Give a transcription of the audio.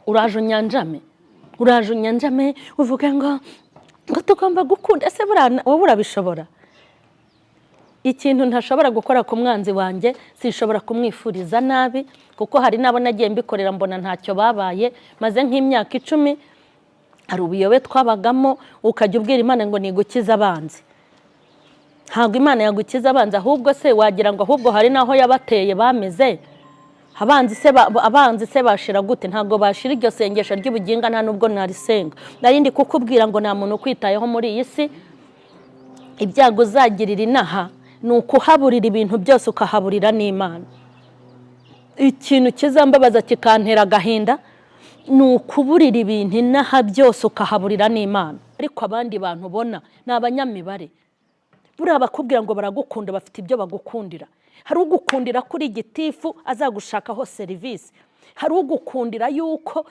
uraje unyanjame uvuga ngo tugomba gukunda. Ese wowe urabishobora? Ikintu ntashobora gukora ku mwanzi wanjye sishobora kumwifuriza nabi, kuko hari nabo nagiye mbikorera mbona ntacyo babaye. Maze nk'imyaka 10 hari ubuyobe twabagamo, ukajya ubwira Imana ngo nigukiza abanzi. Ntabwo Imana yagukiza abanzi, ahubwo se wagira ngo ahubwo hari naho yabateye bameze. Abanzi se bashira gute? Ntabwo bashira iryo sengesho ry'ubuginga, nta nubwo narisenga. Narindi kukubwira ngo nta muntu kwitayeho muri iyi si. Ibyago uzagirira inaha ni ukuhaburira ibintu byose, ukahaburira n'Imana. Ikintu kizambabaza kikantera agahinda ni ukuburira ibintu inaha byose ukahaburira n'Imana. Ariko abandi bantu ubona ni abanyamibare. Buriya bakubwira ngo baragukunda, bafite ibyo bagukundira. Hari ugukundira kuri gitifu azagushakaho serivisi, hari ugukundira yuko